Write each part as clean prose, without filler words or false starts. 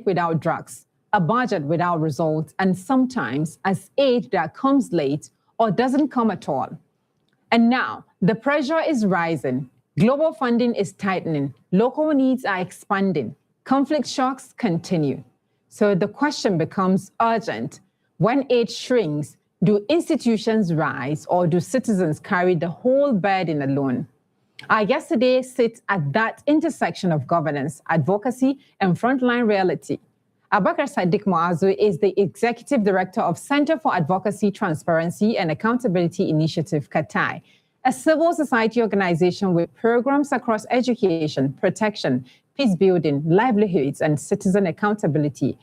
without drugs, a budget without results, and sometimes as aid that comes late or doesn't come at all. And now, the pressure is rising. Global funding is tightening. Local needs are expanding. Conflict shocks continue. So the question becomes urgent. When aid shrinks, do institutions rise or do citizens carry the whole burden alone? Our guest today sits at that intersection of governance, advocacy, and frontline reality. Abubakar Sadiq Muazu is the Executive Director of Center for Advocacy, Transparency, and Accountability Initiative, CATAI, a civil society organization with programs across education, protection, peace building, livelihoods, and citizen accountability.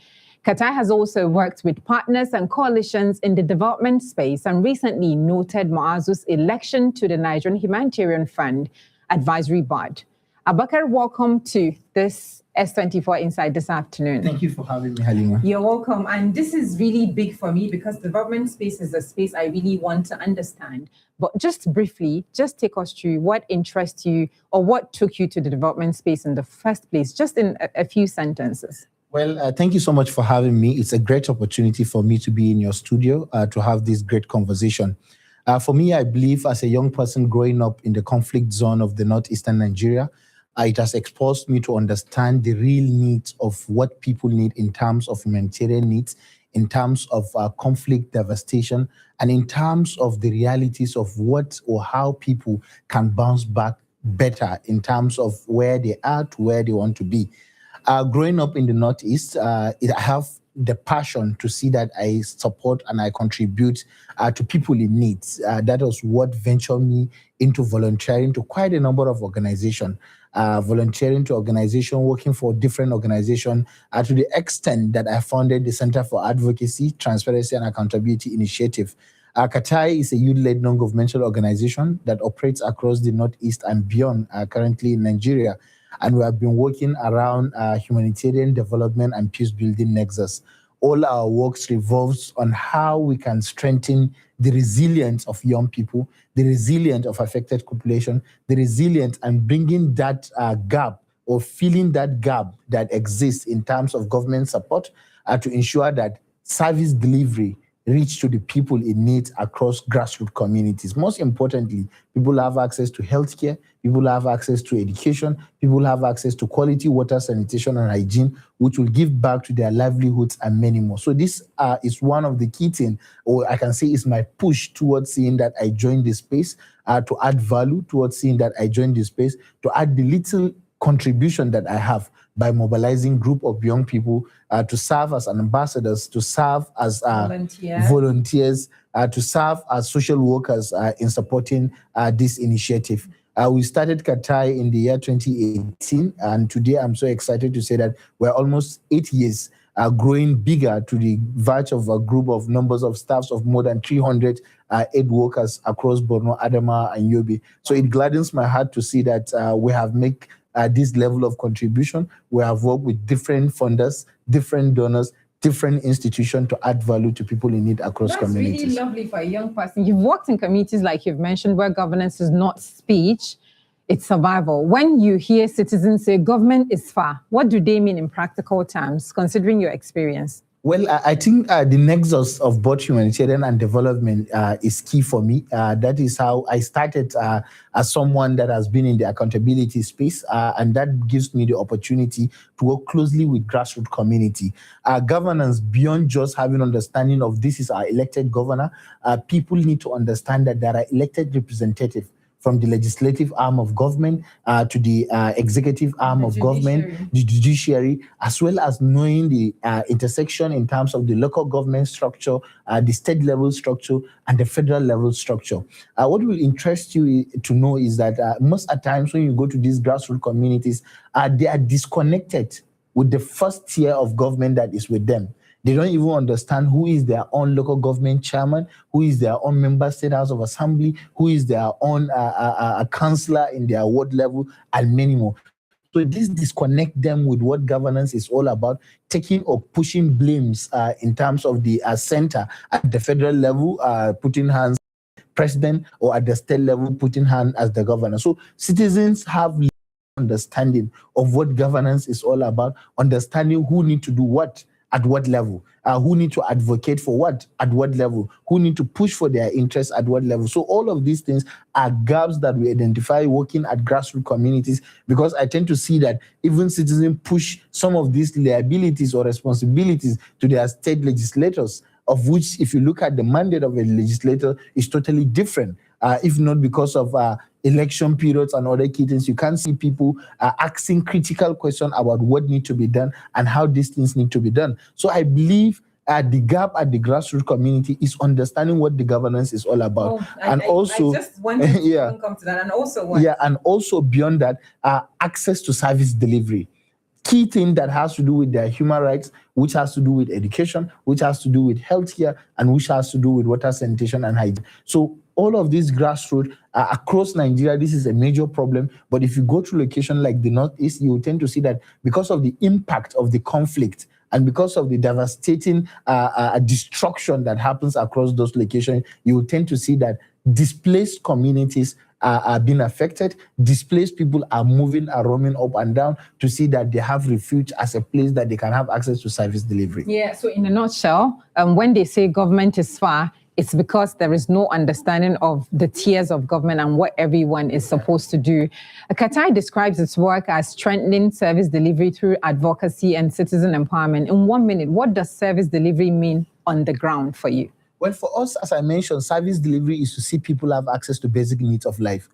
CATAI has also worked with partners and coalitions in the development space and recently noted Muazu's election to the Nigerian Humanitarian Fund Advisory Board. Abubakar, welcome to this S24 Insight this afternoon. Thank you for having me, Halima. You're welcome. And this is really big for me because development space is a space I really want to understand. But just briefly, just take us through what interests you or what took you to the development space in the first place, just in a few sentences. Well, thank you so much for having me. It's a great opportunity for me to be in your studio to have this great conversation. For me, I believe as a young person growing up in the conflict zone of the northeastern Nigeria, it has exposed me to understand the real needs of what people need in terms of humanitarian needs, in terms of conflict devastation, and in terms of the realities of what or how people can bounce back better in terms of where they are to where they want to be. Growing up in the Northeast, I have the passion to see that I support and I contribute to people in need. That was what ventured me into volunteering to quite a number of organizations. Volunteering to organizations, working for different organizations, to the extent that I founded the Center for Advocacy, Transparency, and Accountability Initiative. CATAI is a youth-led non-governmental organization that operates across the Northeast and beyond, currently in Nigeria. And we have been working around humanitarian development and peace-building nexus. All our works revolves on how we can strengthen the resilience of young people, the resilience of affected population, the resilience and bringing that gap or filling that gap that exists in terms of government support to ensure that service delivery reach to the people in need across grassroots communities. Most importantly, people have access to healthcare, people have access to education, people have access to quality water, sanitation, and hygiene, which will give back to their livelihoods and many more. So this is one of the key things, or I can say is my push towards seeing that I join this space, to add value, towards seeing that I join this space, to add the little contribution that I have by mobilizing group of young people to serve as ambassadors, to serve as volunteers, to serve as social workers in supporting this initiative. We started CATAI in the year 2018, and today I'm so excited to say that we're almost 8 years growing bigger to the verge of a group of numbers of staffs of more than 300 aid workers across Borno, Adama, and Yobe. So it gladdens my heart to see that we have made this level of contribution. We have worked with different funders, different donors, different institutions to add value to people in need across communities. That's really lovely for a young person. You've worked in communities, like you've mentioned, where governance is not speech, it's survival. When you hear citizens say government is far, what do they mean in practical terms, considering your experience? Well, I think the nexus of both humanitarian and development is key for me. That is how I started as someone that has been in the accountability space, and that gives me the opportunity to work closely with grassroots community. Governance, beyond just having understanding of this is our elected governor, people need to understand that there are elected representatives from the legislative arm of government to the executive arm of government, the judiciary, as well as knowing the intersection in terms of the local government structure, the state level structure, and the federal level structure. What will interest you to know is that most at times when you go to these grassroots communities, they are disconnected with the first tier of government that is with them. They don't even understand who is their own local government chairman, who is their own member state house of assembly, who is their own councillor in their ward level, and many more. So this disconnect them with what governance is all about, taking or pushing blames in terms of the center at the federal level, putting hands president, or at the state level, putting hand as the governor. So citizens have understanding of what governance is all about, understanding who need to do what at what level, who need to advocate for what at what level, who need to push for their interests at what level. So all of these things are gaps that we identify working at grassroots communities, because I tend to see that even citizens push some of these liabilities or responsibilities to their state legislators, of which, if you look at the mandate of a legislator, is totally different. If not because of election periods and other key things, you can't see people asking critical questions about what needs to be done and how these things need to be done. So I believe the gap at the grassroots community is understanding what the governance is all about. I just wanted to come to that. And also what? Yeah, and also beyond that, access to service delivery. Key thing that has to do with their human rights, which has to do with education, which has to do with healthcare, and which has to do with water, sanitation, and hygiene. So all of these grassroots across Nigeria, this is a major problem. But if you go to locations like the Northeast, you will tend to see that because of the impact of the conflict and because of the devastating destruction that happens across those locations, you will tend to see that displaced communities are being affected. Displaced people are moving, are roaming up and down to see that they have refuge as a place that they can have access to service delivery. Yeah, so in a nutshell, when they say government is far, it's because there is no understanding of the tiers of government and what everyone is supposed to do. Katai describes its work as strengthening service delivery through advocacy and citizen empowerment. In 1 minute, what does service delivery mean on the ground for you? Well, for us, as I mentioned, service delivery is to see people have access to basic needs of life.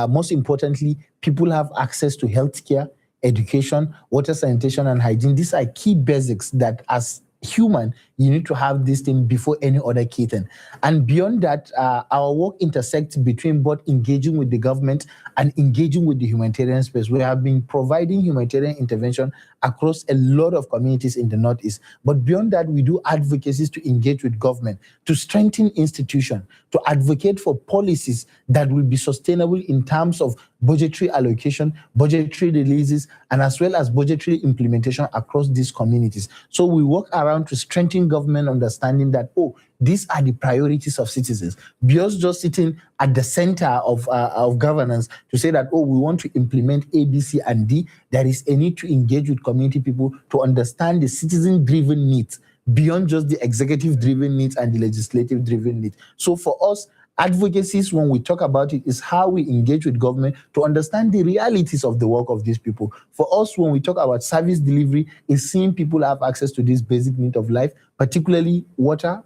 Most importantly, people have access to healthcare, education, water, sanitation, and hygiene. These are key basics that, as human, you need to have this thing before any other key thing. And beyond that, our work intersects between both engaging with the government and engaging with the humanitarian space. We have been providing humanitarian intervention across a lot of communities in the Northeast. But beyond that, we do advocacies to engage with government, to strengthen institutions, to advocate for policies that will be sustainable in terms of budgetary allocation, budgetary releases, and as well as budgetary implementation across these communities. So we work around to strengthen government understanding that, these are the priorities of citizens. Beyond just sitting at the center of governance to say that, we want to implement A, B, C, and D, there is a need to engage with community people to understand the citizen-driven needs beyond just the executive-driven needs and the legislative-driven needs. So for us, advocacies, when we talk about it, is how we engage with government to understand the realities of the work of these people. For us, when we talk about service delivery, is seeing people have access to this basic need of life, particularly water,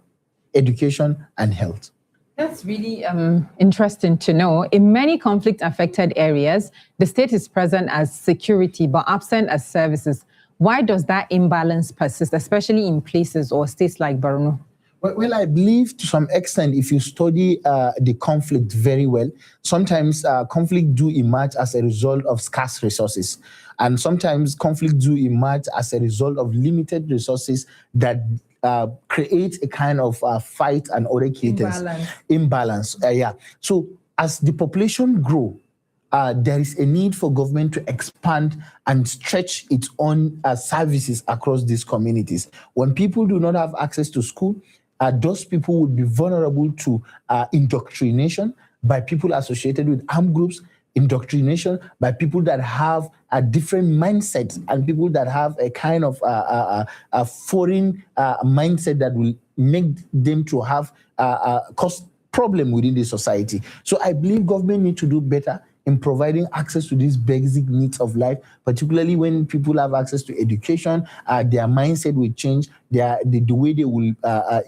education, and health. That's really interesting to know. In many conflict-affected areas, the state is present as security, but absent as services. Why does that imbalance persist, especially in places or states like Borno? Well, I believe to some extent, if you study the conflict very well, sometimes conflict do emerge as a result of scarce resources. And sometimes conflict do emerge as a result of limited resources that create a kind of fight and other cases. Imbalance. Yeah. So as the population grow, there is a need for government to expand and stretch its own services across these communities. When people do not have access to school, those people would be vulnerable to indoctrination by people associated with armed groups, indoctrination by people that have a different mindset and people that have a kind of a foreign mindset that will make them to have cause problem within the society. So I believe government need to do better in providing access to these basic needs of life, particularly when people have access to education, their mindset will change, the way they will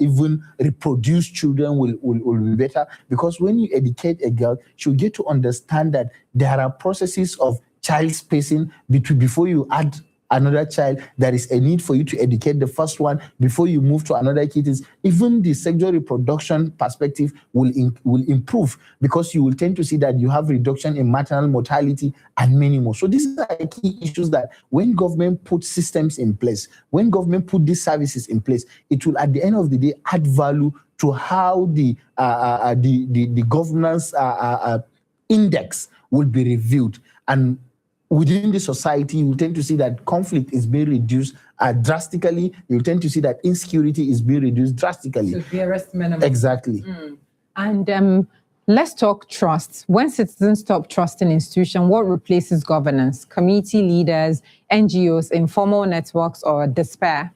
even reproduce children will be better. Because when you educate a girl, she'll get to understand that there are processes of child spacing before you add another child. There is a need for you to educate the first one before you move to another kid. Even the sexual reproduction perspective will improve, because you will tend to see that you have reduction in maternal mortality and many more. So these are key issues that when government puts systems in place, when government put these services in place, it will at the end of the day add value to how the governance index will be reviewed. And within the society, you tend to see that conflict is being reduced drastically. You tend to see that insecurity is being reduced drastically. So barest minimum. Exactly. And Let's talk trust. When citizens stop trusting institutions, what replaces governance? Community leaders, NGOs, informal networks, or despair?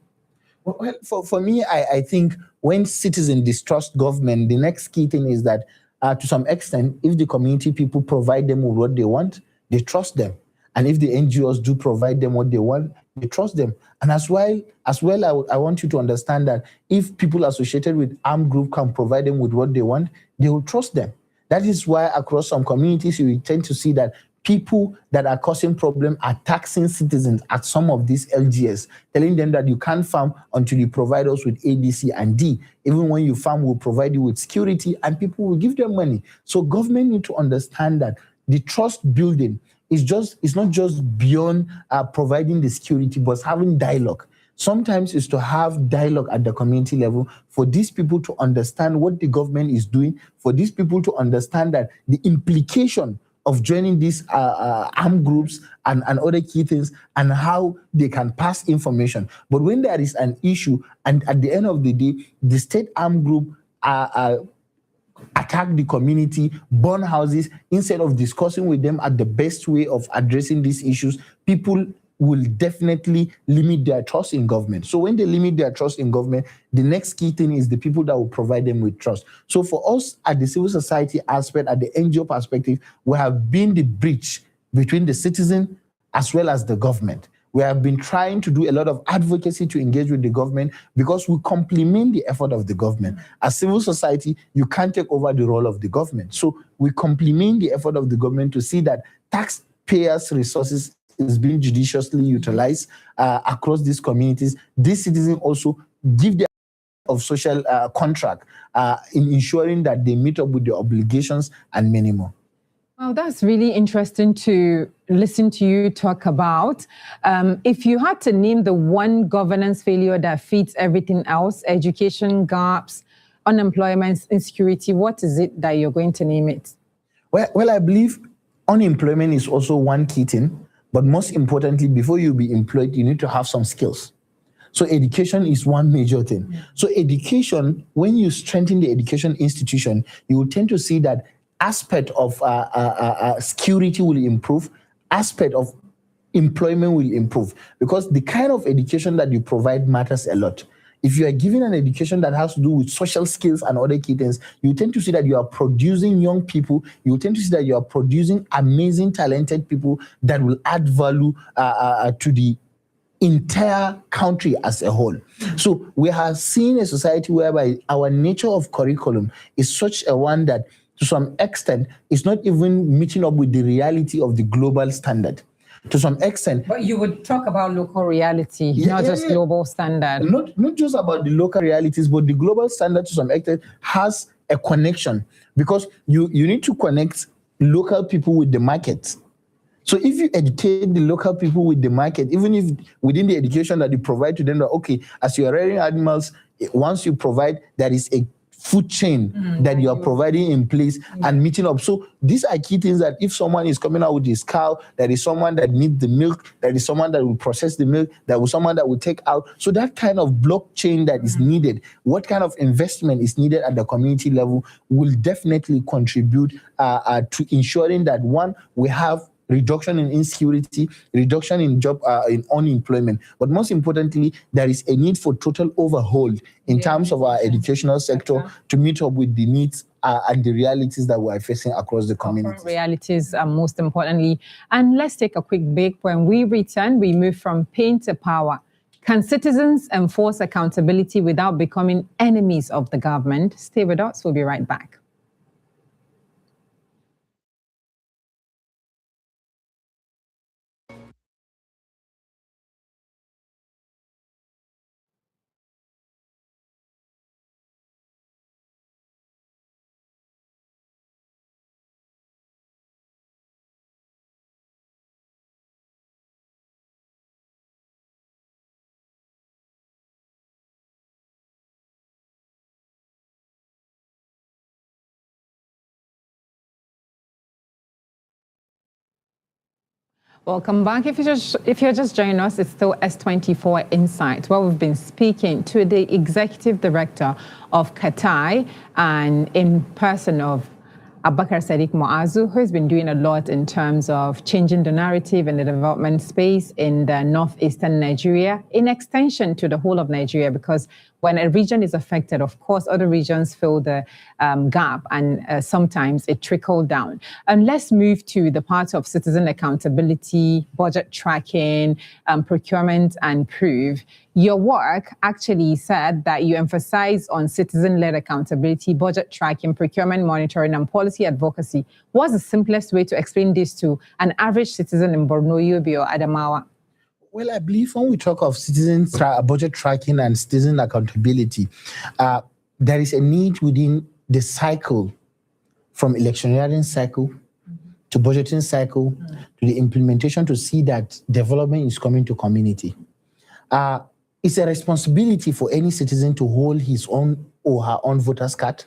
Well, for me, I think when citizens distrust government, the next key thing is that to some extent, if the community people provide them with what they want, they trust them. And if the NGOs do provide them what they want, they trust them. And as well, I want you to understand that if people associated with armed group can provide them with what they want, they will trust them. That is why across some communities, you tend to see that people that are causing problem are taxing citizens at some of these LGS, telling them that you can't farm until you provide us with A, B, C, and D. Even when you farm, we'll provide you with security, and people will give them money. So government need to understand that the trust building is not just beyond providing the security, but having dialogue. Sometimes it's to have dialogue at the community level for these people to understand what the government is doing, for these people to understand that the implication of joining these armed groups and other key things and how they can pass information. But when there is an issue and at the end of the day, the state armed group attack the community, burn houses, instead of discussing with them at the best way of addressing these issues, people will definitely limit their trust in government. So when they limit their trust in government, the next key thing is the people that will provide them with trust. So for us at the civil society aspect, at the NGO perspective, we have been the bridge between the citizen as well as the government. We have been trying to do a lot of advocacy to engage with the government because we complement the effort of the government. As civil society, you can't take over the role of the government. So we complement the effort of the government to see that taxpayers' resources is being judiciously utilized across these communities. These citizens also give their of social contract in ensuring that they meet up with their obligations and many more. Well, that's really interesting to listen to you talk about. If you had to name the one governance failure that feeds everything else, education gaps, unemployment, insecurity, what is it that you're going to name it? Well, I believe unemployment is also one key thing. But most importantly, before you be employed, you need to have some skills. So education is one major thing. So education, when you strengthen the education institution, you will tend to see that aspect of security will improve, aspect of employment will improve, because the kind of education that you provide matters a lot. If you are given an education that has to do with social skills and other key things, you tend to see that you are producing young people. You tend to see that you are producing amazing, talented people that will add value to the entire country as a whole. So we have seen a society whereby our nature of curriculum is such a one that to some extent is not even meeting up with the reality of the global standard. To some extent. But you would talk about local reality, not just global standard. Not just about the local realities, but the global standard to some extent has a connection, because you need to connect local people with the market. So if you educate the local people with the market, even if within the education that you provide to them, that okay, as you are rearing animals, once you provide, there is a food chain that you are providing in place and meeting up. So these are key things that if someone is coming out with his cow, there is someone that needs the milk, there is someone that will process the milk, there is someone that will take out. So that kind of blockchain that is needed, what kind of investment is needed at the community level will definitely contribute to ensuring that, one, we have reduction in insecurity, reduction in job, in unemployment. But most importantly, there is a need for total overhaul in terms of our educational sector to meet up with the needs and the realities that we're facing across the community. Realities, most importantly. And let's take a quick break. When we return, we move from pain to power. Can citizens enforce accountability without becoming enemies of the government? Stay with us. We'll be right back. Welcome back. If you're just joining us, it's still S24 Insight, where we've been speaking to the executive director of Katai and in person of Abakar Sadiq Moazu, who has been doing a lot in terms of changing the narrative in the development space in the northeastern Nigeria, in extension to the whole of Nigeria, because when a region is affected, of course, other regions fill the gap, and sometimes it trickled down. And let's move to the part of citizen accountability, budget tracking, procurement and proof. Your work actually said that you emphasize on citizen-led accountability, budget tracking, procurement monitoring, and policy advocacy. What's the simplest way to explain this to an average citizen in Borno, Yobe, or Adamawa? Well, I believe when we talk of budget tracking and citizen accountability, there is a need within the cycle, from electioneering cycle to budgeting cycle to the implementation, to see that development is coming to community. It's a responsibility for any citizen to hold his own or her own voter's card,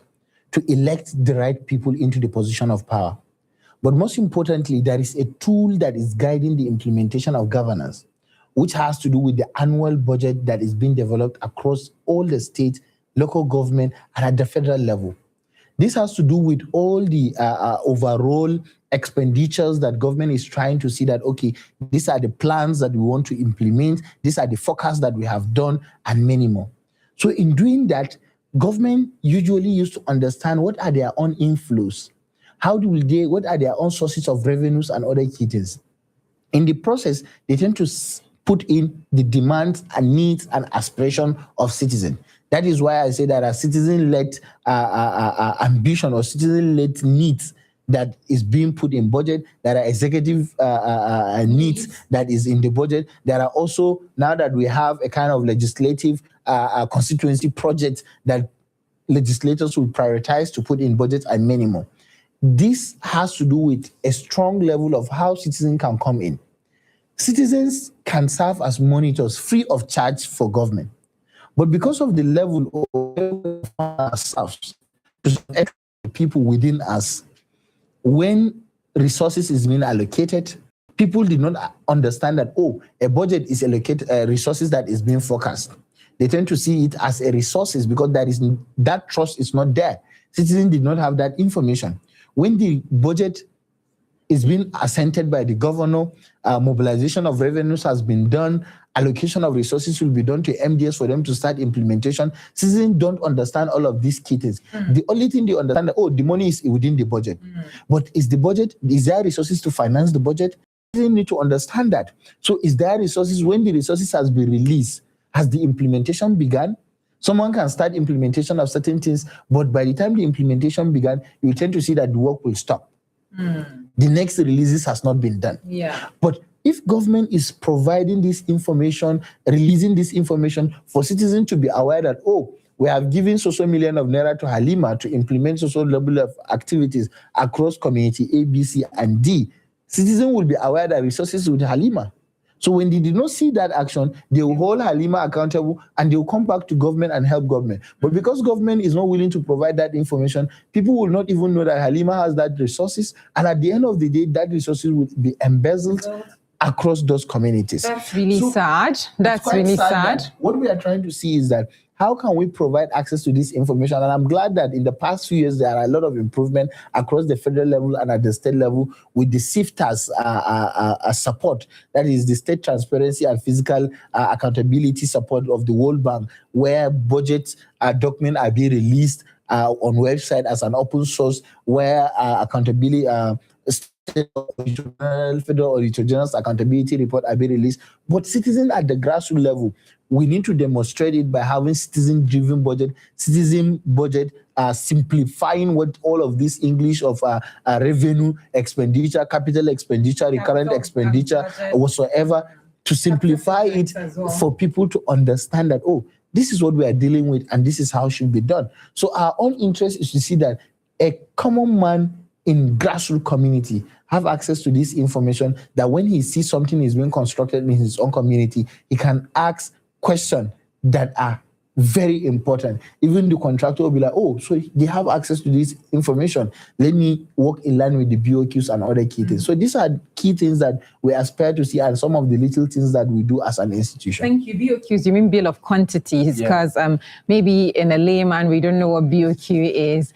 to elect the right people into the position of power. But most importantly, there is a tool that is guiding the implementation of governance, which has to do with the annual budget that is being developed across all the states, local government, and at the federal level. This has to do with all the overall expenditures that government is trying to see that, okay, these are the plans that we want to implement, these are the forecasts that we have done, and many more. So in doing that, government usually used to understand what are their own inflows, what are their own sources of revenues and other key things. In the process, they tend to put in the demands and needs and aspiration of citizens. That is why I say that a citizen-led ambition or citizen-led needs that is being put in budget, there are executive needs that is in the budget. There are also, now that we have a kind of legislative constituency project that legislators will prioritize to put in budget, and many more. This has to do with a strong level of how citizens can come in. Citizens can serve as monitors free of charge for government. But because of the level of ourselves, to people within us, when resources is being allocated, people did not understand that, a budget is allocated resources that is being forecast. They tend to see it as a resources because that trust is not there. Citizens did not have that information. When the budget is being assented by the governor, mobilization of revenues has been done, allocation of resources will be done to MDS for them to start implementation. Citizens don't understand all of these key things. The only thing they understand is, the money is within the budget. But is there resources to finance the budget? Citizens need to understand that. So is there resources? When the resources has been released, has the implementation begun? Someone can start implementation of certain things, but by the time the implementation began, you tend to see that the work will stop. The next releases has not been done. But if government is providing this information, releasing this information for citizens to be aware that, we have given so million of naira to Halima to implement so level of activities across community A, B, C, and D, citizens will be aware that resources with Halima. So when they did not see that action, they will hold Halima accountable and they will come back to government and help government. But because government is not willing to provide that information, people will not even know that Halima has that resources. And at the end of the day, that resources will be embezzled across those communities. That's really sad. That's really sad. What we are trying to see is that how can we provide access to this information? And I'm glad that in the past few years, there are a lot of improvement across the federal level and at the state level with the SIFTA's support. That is the State Transparency and Fiscal Accountability Support of the World Bank, where budget documents are being released on website as an open source, where accountability Federal Auditor General's accountability report are being released. But citizens at the grassroots level, we need to demonstrate it by having citizen-driven budget, simplifying what all of this English of revenue expenditure, capital expenditure, recurrent expenditure, whatsoever, to simplify it for people to understand that, this is what we are dealing with and this is how it should be done. So our own interest is to see that a common man in grassroots community have access to this information, that when he sees something is being constructed in his own community, he can ask questions that are very important. Even the contractor will be like, oh, so they have access to this information. Let me work in line with the BOQs and other key things. So these are key things that we aspire to see, and some of the little things that we do as an institution. Thank you. BOQs, you mean bill of quantities, because maybe in a layman, we don't know what BOQ is.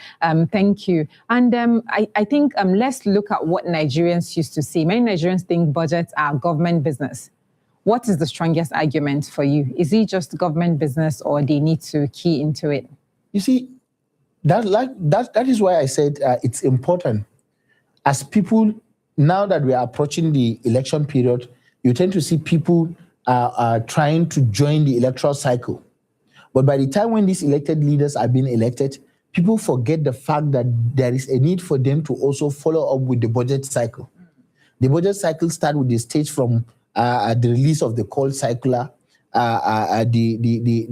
Thank you. And I think let's look at what Nigerians used to say. Many Nigerians think budgets are government business. What is the strongest argument for you? Is it just government business, or they need to key into it? You see, that is why I said it's important. As people, now that we are approaching the election period, you tend to see people trying to join the electoral cycle. But by the time when these elected leaders are being elected, people forget the fact that there is a need for them to also follow up with the budget cycle. The budget cycle starts with the stage from the release of the call circular, the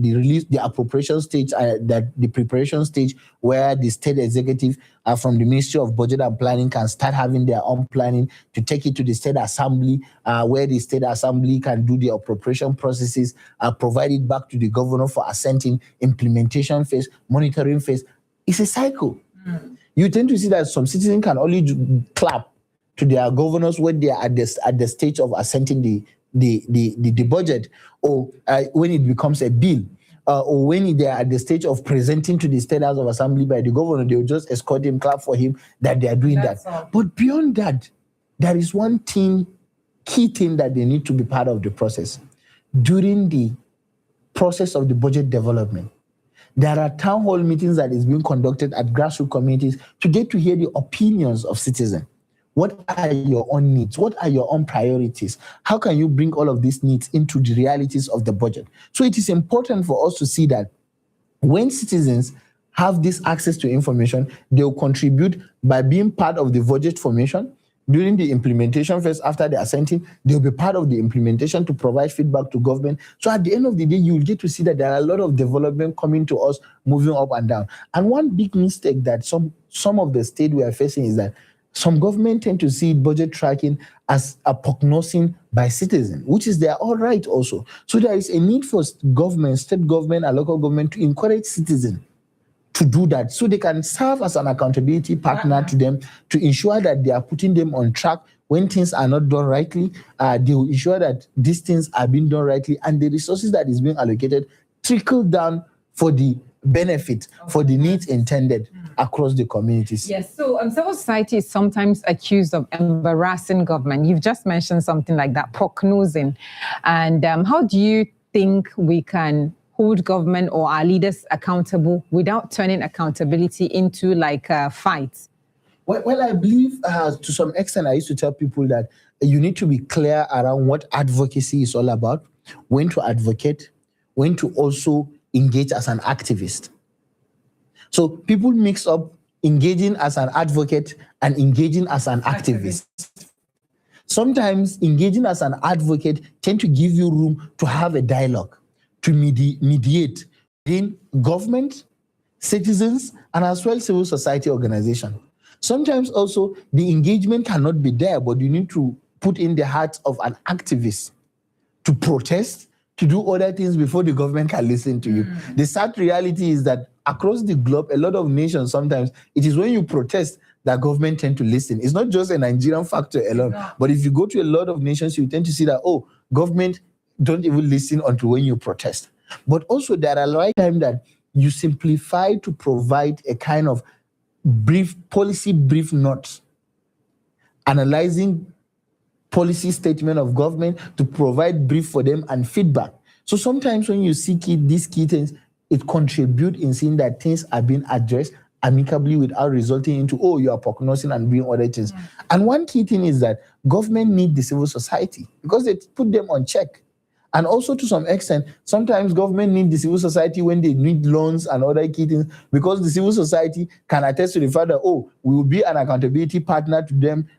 release, the appropriation stage, that the preparation stage, where the state executive from the Ministry of Budget and Planning can start having their own planning to take it to the state assembly, where the state assembly can do the appropriation processes, provide it back to the governor for assenting, implementation phase, monitoring phase. It's a cycle. You tend to see that some citizens can only clap to their governors when they are at the stage of assenting the budget, or when it becomes a bill, or when they are at the stage of presenting to the State House of Assembly by the governor. They will just escort him, clap for him that they are doing that. But beyond that, there is one key thing that they need to be part of the process. During the process of the budget development, there are town hall meetings that is being conducted at grassroots communities to get to hear the opinions of citizens. What are your own needs? What are your own priorities? How can you bring all of these needs into the realities of the budget? So it is important for us to see that when citizens have this access to information, they will contribute by being part of the budget formation. During the implementation phase, after the assenting, they'll be part of the implementation to provide feedback to government. So at the end of the day, you will get to see that there are a lot of development coming to us, moving up and down. And one big mistake that some of the state we are facing is that some government tend to see budget tracking as a prognosing by citizens, which is their all right also. So there is a need for government, state government and local government to encourage citizens to do that, so they can serve as an accountability partner to them, to ensure that they are putting them on track when things are not done rightly. They will ensure that these things are being done rightly, and the resources that is being allocated trickle down for the benefit, for the needs intended across the communities. Yes, so civil society is sometimes accused of embarrassing government. You've just mentioned something like that, prognosing. And how do you think we can hold government or our leaders accountable without turning accountability into like a fight? Well, I believe to some extent, I used to tell people that you need to be clear around what advocacy is all about, when to advocate, when to also engage as an activist. So people mix up engaging as an advocate and engaging as an activist. Sometimes engaging as an advocate tend to give you room to have a dialogue, to mediate between government, citizens, and as well civil society organization. Sometimes also the engagement cannot be there, but you need to put in the heart of an activist to protest, to do other things before the government can listen to you. The sad reality is that across the globe, a lot of nations, sometimes it is when you protest that government tend to listen. It's not just a Nigerian factor alone, but if you go to a lot of nations, you tend to see that, oh, government don't even listen until when you protest. But also there are a lot of time that you simplify to provide a kind of policy brief notes, analyzing policy statement of government to provide brief for them and feedback. So sometimes when you see these key things, it contributes in seeing that things are being addressed amicably without resulting into, oh, you are prognosing and doing other things. And one key thing is that government need the civil society because they put them on check. And also to some extent, sometimes government need the civil society when they need loans and other key things, because the civil society can attest to the fact that, oh, we will be an accountability partner to them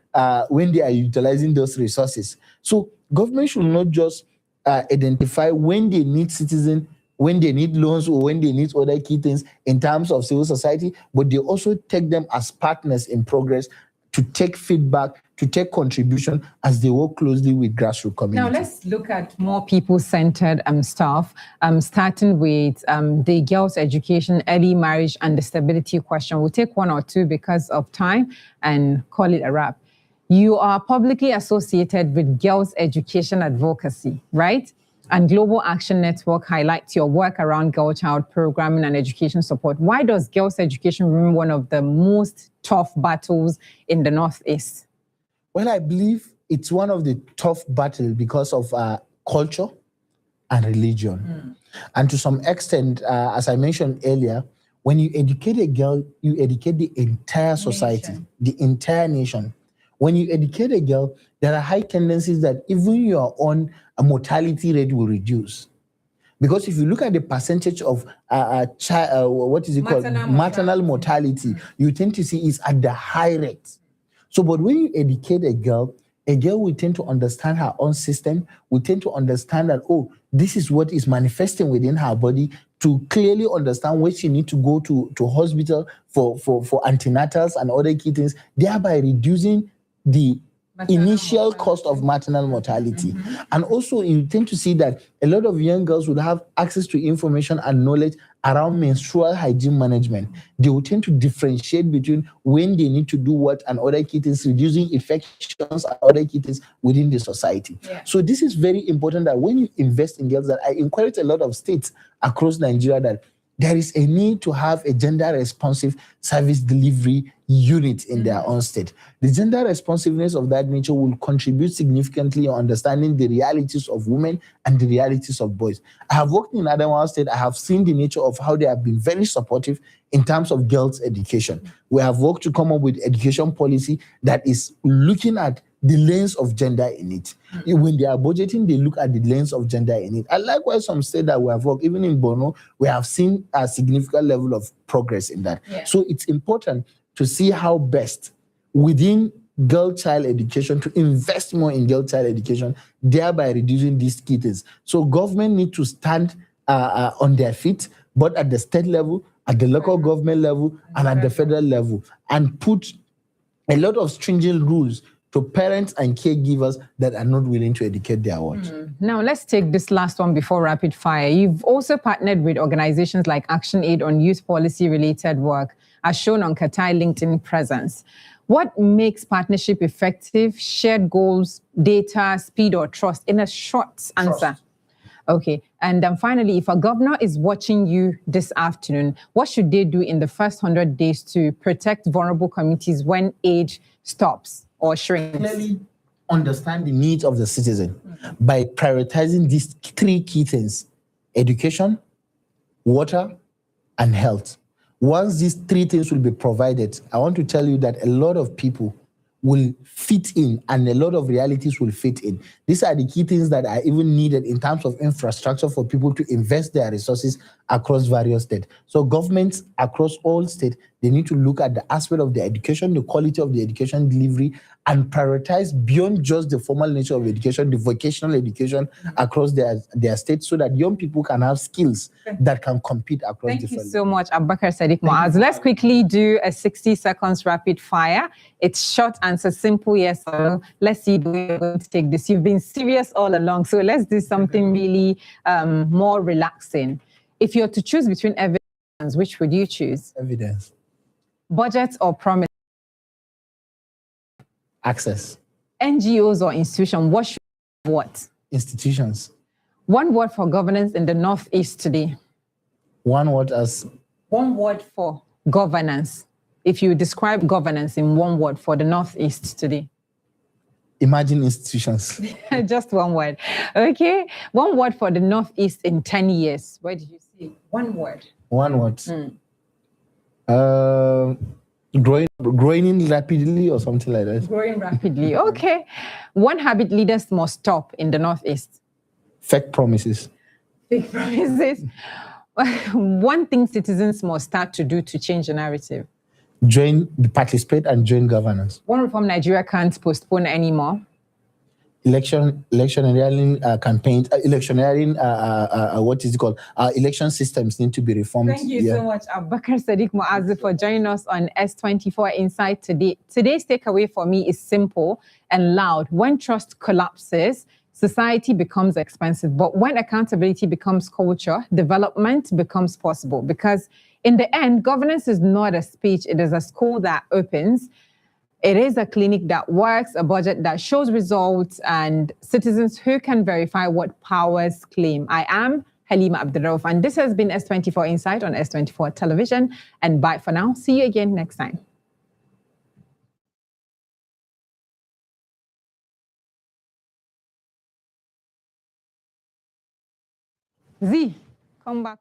when they are utilizing those resources. So government should not just identify when they need citizens, when they need loans, or when they need other key things in terms of civil society, but they also take them as partners in progress to take feedback, to take contribution as they work closely with grassroots community. Now let's look at more people-centered stuff, starting with the girls' education, early marriage, and the stability question. We'll take one or two because of time and call it a wrap. You are publicly associated with Girls' Education Advocacy, right? And Global Action Network highlights your work around girl-child programming and education support. Why does girls' education remain one of the most tough battles in the Northeast? Well, I believe it's one of the tough battles because of culture and religion. And to some extent, as I mentioned earlier, when you educate a girl, you educate the entire society, the entire nation. When you educate a girl, there are high tendencies that even your own mortality rate will reduce. Because if you look at the percentage of maternal mortality, you tend to see it's at the high rate. So, but when you educate a girl will tend to understand her own system, will tend to understand that, oh, this is what is manifesting within her body, to clearly understand where she needs to go to hospital for antenatals and other key things, thereby reducing the initial cost of maternal mortality. And also you tend to see that a lot of young girls would have access to information and knowledge around menstrual hygiene management. They will tend to differentiate between when they need to do what and other key things, reducing infections and other key things within the society. So this is very important, that when you invest in girls, that I encourage a lot of states across Nigeria that there is a need to have a gender-responsive service delivery unit in their own state. The gender responsiveness of that nature will contribute significantly on understanding the realities of women and the realities of boys. I have worked in Adamawa State. I have seen the nature of how they have been very supportive in terms of girls' education. We have worked to come up with education policy that is looking at the lens of gender in it. When they are budgeting, they look at the lens of gender in it. And likewise, some states that we have worked, even in Borno, we have seen a significant level of progress in that. So it's important to see how best within girl-child education to invest more in girl-child education, thereby reducing these key things. So government need to stand on their feet, but at the state level, at the local government level, and at the federal level, and put a lot of stringent rules to parents and caregivers that are not willing to educate their watch. Now, let's take this last one before rapid fire. You've also partnered with organizations like Action Aid on youth policy-related work, as shown on Katai LinkedIn presence. What makes partnership effective? Shared goals, data, speed, or trust? In a short answer. Okay. And then finally, if a governor is watching you this afternoon, what should they do in the first 100 days to protect vulnerable communities when aid stops or shrinks? Clearly understand the needs of the citizen by prioritizing these three key things: education, water, and health. Once these three things will be provided, I want to tell you that a lot of people will fit in and a lot of realities will fit in. These are the key things that are even needed in terms of infrastructure for people to invest their resources across various states. So governments across all states, they need to look at the aspect of the education, the quality of the education delivery, and prioritize beyond just the formal nature of education, the vocational education across their states, so that young people can have skills that can compete across Thank different. you so much, Abubakar Sadiq Muaz. Let's quickly do a 60 seconds rapid fire. It's short answer, simple yes or no. Let's see the way you're going to take this. You've been serious all along, so let's do something really more relaxing. If you're to choose between evidence, which would you choose? Evidence. Budget or promise? Access. NGOs or institution, what should what? Institutions. One word for governance in the Northeast today. One word as? One word for governance. If you describe governance in one word for the Northeast today. Imagine institutions. Just one word. Okay. One word for the Northeast in 10 years. Where did you see? One word. One word. Growing rapidly or something like that. Growing rapidly. Okay. One habit leaders must stop in the Northeast. Fake promises. Fake promises. One thing citizens must start to do to change the narrative. Participate and join governance. One reform Nigeria can't postpone anymore. electioneering campaigns, electioneering, what is it called? Election systems need to be reformed. Thank you so much, Abubakar Sadiq Muazu, for joining us on S24 Insight today. Today's takeaway for me is simple and loud. When trust collapses, society becomes expensive. But when accountability becomes culture, development becomes possible. Because in the end, governance is not a speech, it is a school that opens. It is a clinic that works, a budget that shows results, and citizens who can verify what powers claim. I am Halima Abdurrauf, and this has been S24 Insight on S24 Television. And bye for now. See you again next time. Z, come back.